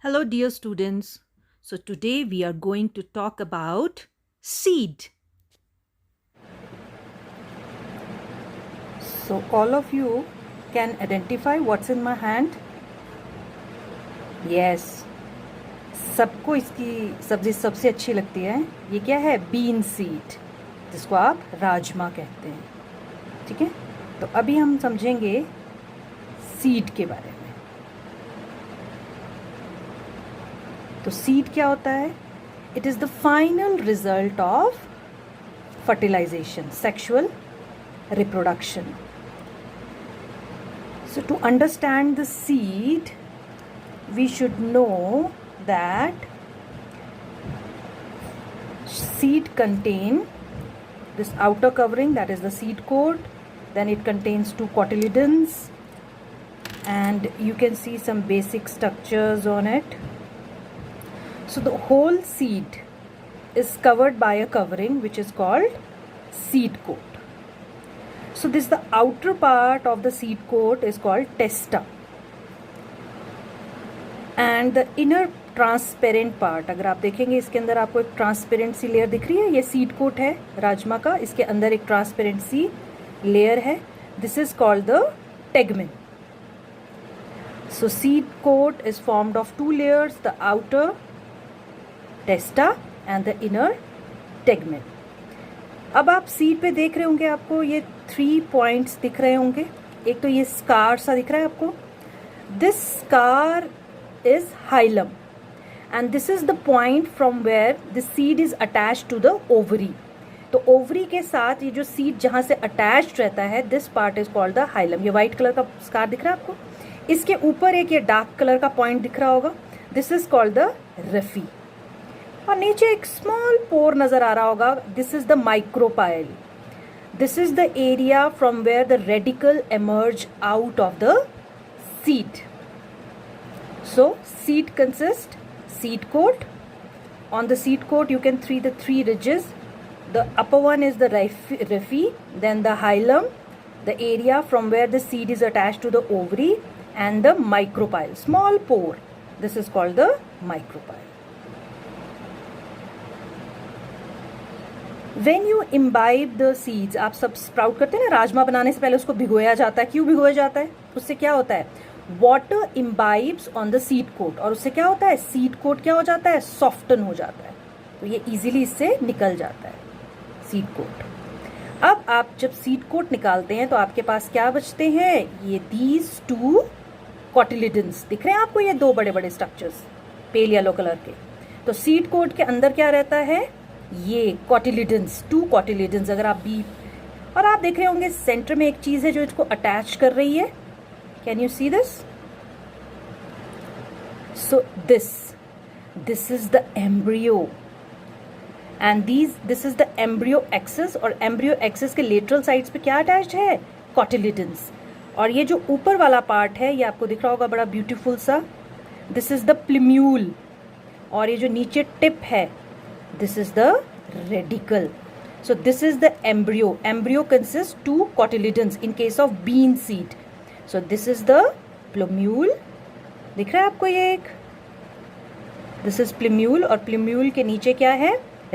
Hello, dear students. So, today we are going to talk about seed. So, all of you can identify what's in my hand? Yes. सबको इसकी सब्जी सबसे अच्छी लगती है. ये क्या है? बीन सीड, जिसको आप राजमा कहते हैं. ठीक है, तो अभी हम समझेंगे सीड के बारे में. तो सीड क्या होता है? It is the final result of fertilization, sexual reproduction. So to understand the seed, we should know that seed contain this outer covering, that is the seed coat. Then it contains two cotyledons, and you can see some basic structures on it. So the whole seed is covered by a covering which is called seed coat. So this, the outer part of the seed coat is called testa, and the inner transparent part, अगर आप देखेंगे इसके अंदर आपको एक transparent सी layer दिख रही है. ये सीड कोट है राजमा का, इसके अंदर एक ट्रांसपेरेंट सी लेयर है. This is called the tegmen. So seed coat is formed of two layers, the outer testa and the inner tegmen. अब आप सीड पे देख रहे होंगे, आपको ये 3 पॉइंट्स दिख रहे होंगे. एक तो ये स्कार सा दिख रहा है आपको. This scar is hilum, and this is the point from where the seed is attached to the ovary. तो ओवरी के साथ ये जो सीड जहाँ से अटैच्ड रहता है, this part is called the hilum. ये व्हाइट कलर का स्कार दिख रहा है आपको. इसके ऊपर एक ये डार्क कलर का पॉइंट दिख रहा होगा, this is called the raphe. और नीचे एक स्मॉल पोर नजर आ रहा होगा, this is the micropyle. This is the area from where the radicle emerge out of the seed. So seed consist seed coat. On the seed coat you can see the 3 ridges. The upper one is the raphe, then the hilum, the area from where the seed is attached to the ovary, and the micropyle, small pore. This is called the micropyle. When you imbibe the seeds, आप सब sprout करते हैं ना, राजमा बनाने से पहले उसको भिगोया जाता है. क्यों भिगोया जाता है? उससे क्या होता है? Water imbibes on the seed coat, और उससे क्या होता है? सीड कोट क्या हो जाता है? सॉफ्टन हो जाता है. तो ये इजीली इससे निकल जाता है सीड कोट. अब आप जब सीड कोट निकालते हैं तो आपके पास क्या बचते हैं? ये दीज 2 कॉटिलिडन्स दिख रहे हैं आपको, ये 2 बड़े बड़े स्ट्रक्चर्स पेल येलो कलर के. तो सीड कोट के अंदर क्या रहता है? ये कॉटिलिडन्स, 2 कॉटिलिडन्स. अगर आप बी, और आप देख रहे होंगे सेंटर में एक चीज है जो इसको अटैच कर रही है. Can you see this? So this is the embryo, and this is the embryo axis, और embryo axis के lateral sides पे क्या attached है? Cotyledons. और ये जो ऊपर वाला पार्ट है, ये आपको दिख रहा होगा बड़ा ब्यूटीफुल सा, this is the plumule. और ये जो नीचे टिप है, this is the radicle. So this is the embryo. Embryo consists 2 cotyledons in case of bean seed. So this is the plumule. दिख रहा है आपको ये एक? This is plumule, और plumule के नीचे क्या है?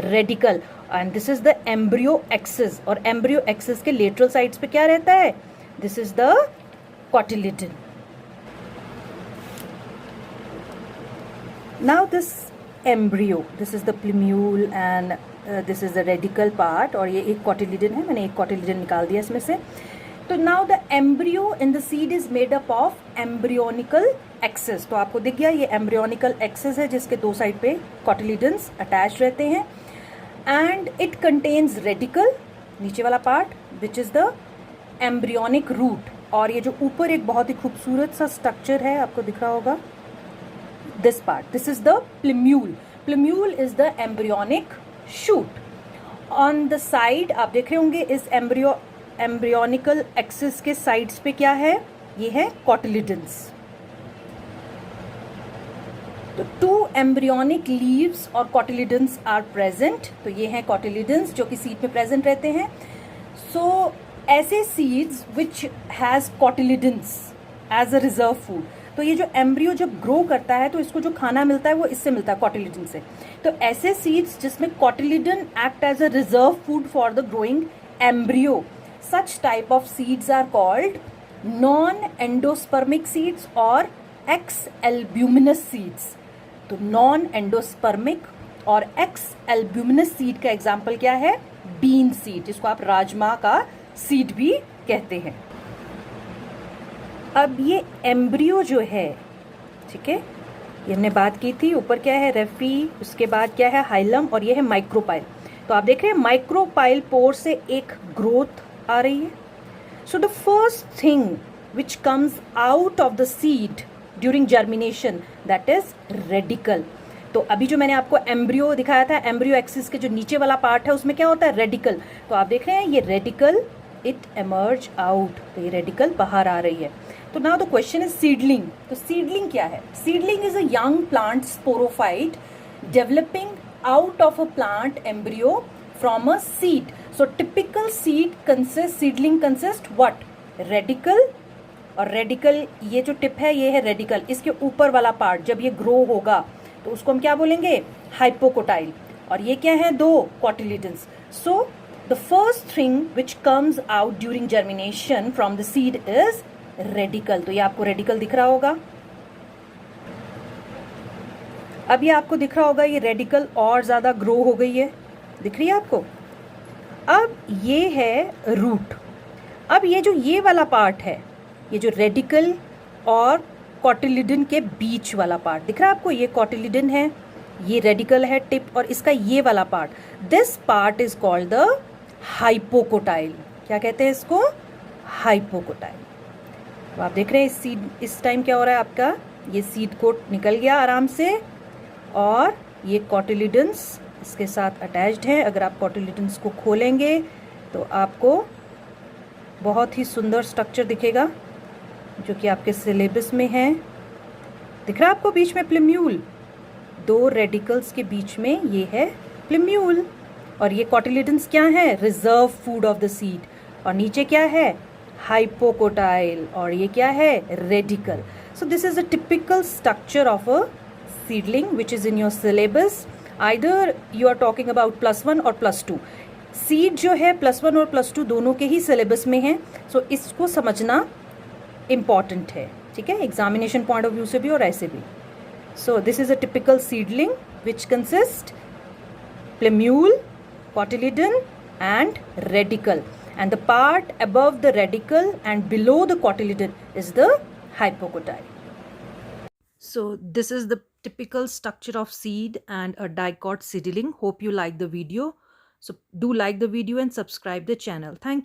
Radicle. And this is the embryo axis, और embryo axis के lateral sides पे क्या रहता है? This is the cotyledon. Now this embryo, this is the plumule, and this is the radical part, और ये एक cotyledon है. मैंने एक cotyledon निकाल दिया इसमें से. तो now the embryo in the seed is made up of embryonical axes. तो आपको दिख गया ये एम्ब्रियोनिकल एक्सेस है जिसके 2 साइड पे कॉटिलिडन्स अटैच रहते हैं. एंड इट कंटेन्स रेडिकल, नीचे वाला part, which is the embryonic root. और ये जो ऊपर एक बहुत ही खूबसूरत सा स्ट्रक्चर है, आपको दिख रहा होगा, this part, this is the plumule. Plumule is the embryonic shoot. On the side आप देख रहे होंगे इस एम्ब्रियोनिकल एक्सिस के साइड्स पे क्या है? ये है कॉटिलिडन्स. तो 2 एम्ब्रियोनिक लीव्स और कॉटिलिडन्स आर प्रेजेंट. तो ये हैं कॉटिलिडन्स जो कि सीड में प्रेजेंट रहते हैं. सो ऐसे seeds which has cotyledons as a reserve food, तो ये जो एम्ब्रियो जब ग्रो करता है तो इसको जो खाना मिलता है वो इससे मिलता है, कॉटिलिडन से। तो ऐसे सीड्स जिसमें cotyledon act as a reserve food for the growing embryo, such type of seeds are called non endospermic seeds और एक्स एल्ब्यूमिनस सीड्स। तो नॉन एंडोस्पर्मिक और एक्स एल्ब्यूमिनस सीड का एग्जाम्पल क्या है? बीन सीड, जिसको आप राजमा का सीड भी कहते हैं। अब ये एम्ब्रियो जो है, ठीक है, ये हमने बात की थी, ऊपर क्या है? रेफी, उसके बाद क्या है? हाइलम, और ये है माइक्रोपाइल। तो आप देख रहे हैं माइक्रोपाइल पोर से एक ग्रोथ आ रही है। So the first thing which comes out of the seed during germination, that is radical. तो अभी जो मैंने आपको एम्ब्रियो दिखाया था, एम्ब्रियो एक्सिस के जो नीचे वाला पार्ट है उसमें क्या होता है? रेडिकल। तो आप देख रहे हैं ये रेडिकल, इट एमर्ज आउट, तो ये रेडिकल बाहर आ रही है। तो now the question is seedling. तो सीडलिंग क्या है? Seedling is a young plant sporophyte developing out of a plant embryo from a seed. So typical seedling consist what? Radical, और रेडिकल ये जो टिप है ये है रेडिकल, इसके ऊपर वाला पार्ट जब ये ग्रो होगा तो उसको हम क्या बोलेंगे? हाइपोकोटाइल। और ये क्या है? दो cotyledons. So the first thing which comes out during germination from the seed is radical. तो ये आपको रेडिकल दिख रहा होगा। अब ये आपको दिख रहा होगा ये रेडिकल और ज्यादा ग्रो हो गई है, दिख रही है आपको? अब ये है रूट। अब ये जो ये वाला पार्ट है, ये जो रेडिकल और कॉटिलिडन के बीच वाला पार्ट दिख रहा है आपको, ये कॉटिलिडन है, ये रेडिकल है टिप, और इसका ये वाला part, this part is called the hypocotyl. क्या कहते हैं इसको? हाइपोकोटाइल। तो आप देख रहे हैं सीड, इस टाइम क्या हो रहा है आपका? ये सीड कोट निकल गया आराम से, और ये कॉटिलिडन्स इसके साथ अटैच्ड हैं। अगर आप कॉटिलिडन्स को खोलेंगे तो आपको बहुत ही सुंदर स्ट्रक्चर दिखेगा जो कि आपके सिलेबस में है। दिख रहा है आपको बीच में प्लिम्यूल, दो रेडिकल्स के बीच में ये है प्लिम्यूल, और ये कॉटिलिडन्स क्या है? Reserve food of the seed. और नीचे क्या है? हाइपोकोटाइल, और ये क्या है? Radicle. So this is a typical structure of a seedling which is in your syllabus. Either you are talking about +1 और +2। सीड जो है +1 और +2 दोनों के ही सिलेबस में है। सो इसको समझना इम्पॉर्टेंट है, ठीक है, एग्जामिनेशन पॉइंट ऑफ व्यू से भी और ऐसे भी। So this is a typical seedling which consist plumule, cotyledon and radicle, and the part above the radicle and below the cotyledon is the hypocotyle. So this is the typical structure of seed and a dicot seedling. Hope you like the video. So do like the video and subscribe the channel. Thank you.